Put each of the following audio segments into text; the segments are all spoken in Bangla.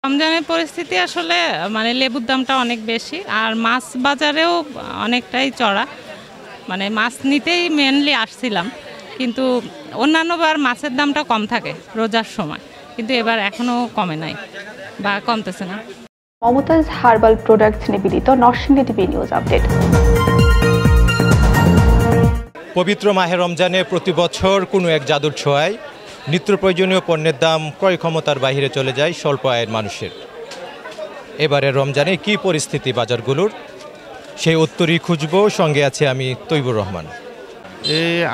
রমজানের পরিস্থিতি আসলে মানে লেবুর দামটা অনেক বেশি, আর মাছ বাজারেও অনেকটাই চড়া। মানে মাছ নিতেই মেনলি আসছিলাম, কিন্তু অন্যান্যবার মাছের দামটা কম থাকে রোজার সময়, কিন্তু এবার এখনও কমে নাই বা কমতেছে না। মমতাজ হার্বাল প্রোডাক্টস নিবেদিত নরসিংদী টিভি নিউজ আপডেট। পবিত্র মাহে রমজানে প্রতি বছর কোনো এক জাদুর ছোঁয়ায় নিত্য প্রয়োজনীয় পণ্যের দাম ক্রয় ক্ষমতার বাইরে চলে যায় স্বল্প আয়ের মানুষের। এবারে রমজানে কি পরিস্থিতি বাজারগুলোর, সেই উত্তরই খুঁজব। সঙ্গে আছে আমি তৈবুর রহমান।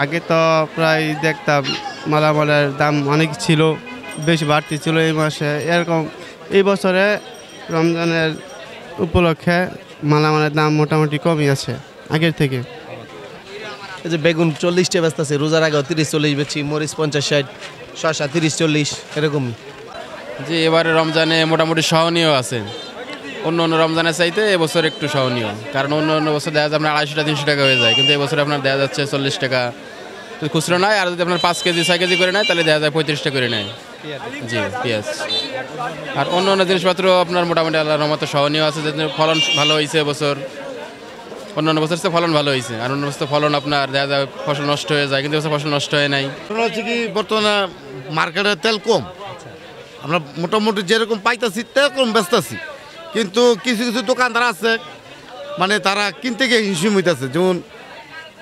আগে তো প্রায় দেখতাম মালামালের দাম অনেক ছিল, বেশ বাড়তি ছিল এই মাসে। এরকম এই বছরে রমজানের উপলক্ষে মালামালের দাম মোটামুটি কমই আছে আগের থেকে। এই যে বেগুন 40 টাকা বেচতেছে, রোজার আগেও 30-40 বেচি, মরিচ 50-60, শসা 30-40 এরকম। যে এবারে রমজানে মোটামুটি সহনীয় আছে, অন্য অন্য রমজানের চাইতে এবছর একটু সহনীয়। কারণ অন্য অন্য বছর দেখা যায় আপনার 250-300 টাকা হয়ে যায়, কিন্তু এবছর আপনার দেওয়া যাচ্ছে 40 টাকা খুচরো নয়। আর যদি আপনার 5 কেজি 6 কেজি করে নেয় তাহলে দেওয়া যায় 35 টাকা করে নেয়। জি, পেঁয়াজ আর অন্য অন্য জিনিসপত্র আপনার মোটামুটি আল্লাহর রহমতে সহনীয় আছে। যে ফলন ভালো হয়েছে এবছর, অন্যান্য বছর ফলন ভালো হয়েছে, আর অন্য বছর ফলন আপনার দেখা যায় ফসল নষ্ট হয়ে যায়, কিন্তু এবছর ফসল নষ্ট হয় নাই। হচ্ছে কি বর্তমানে মার্কেটে তেল কম, আমরা মোটামুটি যেরকম পাইতেছি তেরকম বেচতেছি, কিন্তু কিছু কিছু দোকানদার আছে মানে তারা কিনতে গিয়ে হিমশিম হইতেছে। যেমন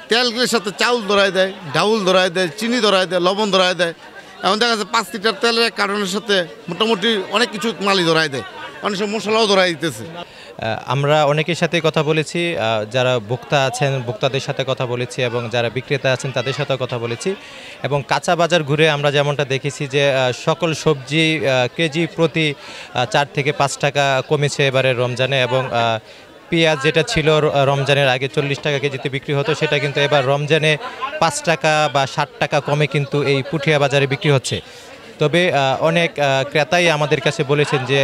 তেলের সাথে চাউল ধরাই দেয়, ডাউল ধরাই দেয়, চিনি ধরাই দেয়, লবণ ধরাই দেয়। এখন দেখা যাচ্ছে 5 লিটার তেলের কার্টনের সাথে মোটামুটি অনেক কিছু মালই ধরাই দেয়, অনেক সব মশলাও ধরাই দিতেছে। আমরা অনেকের সাথে কথা বলেছি, যারা ভোক্তা আছেন ভোক্তাদের সাথে কথা বলেছি, এবং যারা বিক্রেতা আছেন তাদের সাথে কথা বলেছি। এবং কাঁচা বাজার ঘুরে আমরা যেমনটা দেখেছি যে সকল সবজি কেজি প্রতি 4 থেকে 5 টাকা কমেছে এবারে রমজানে। এবং পেঁয়াজ যেটা ছিল রমজানের আগে 40 টাকা কেজিতে বিক্রি হতো, সেটা কিন্তু এবার রমজানে 5 টাকা বা 60 টাকা কমে কিন্তু এই পুঠিয়া বাজারে বিক্রি হচ্ছে। তবে অনেক ক্রেতাই আমাদের কাছে বলেছেন যে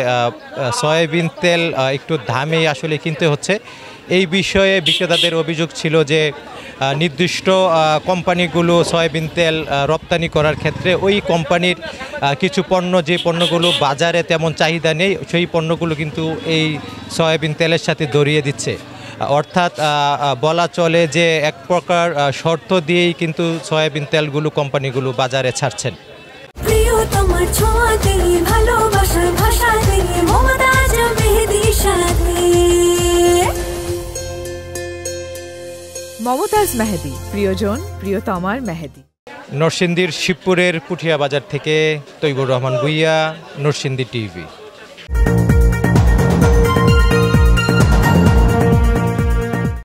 সয়াবিন তেল একটু দামে আসলে কিনতে হচ্ছে। এই বিষয়ে বিক্রেতাদের অভিযোগ ছিল যে নির্দিষ্ট কোম্পানিগুলো সয়াবিন তেল রপ্তানি করার ক্ষেত্রে ওই কোম্পানির কিছু পণ্য, যে পণ্যগুলো বাজারে তেমন চাহিদা নেই, সেই পণ্যগুলো কিন্তু এই সয়াবিন তেলের সাথে জড়িয়ে দিচ্ছে। অর্থাৎ বলা চলে যে এক প্রকার শর্ত দিয়েই কিন্তু সয়াবিন তেলগুলো কোম্পানিগুলো বাজারে ছাড়ছেন। মমতাজ মেহেদি, প্রিয়জন প্রিয়তমার মেহেদি। নরসিংদীর শিবপুরের পুঠিয়া বাজার থেকে তৈবুর রহমান ভুইয়া, নরসিংদী টিভি।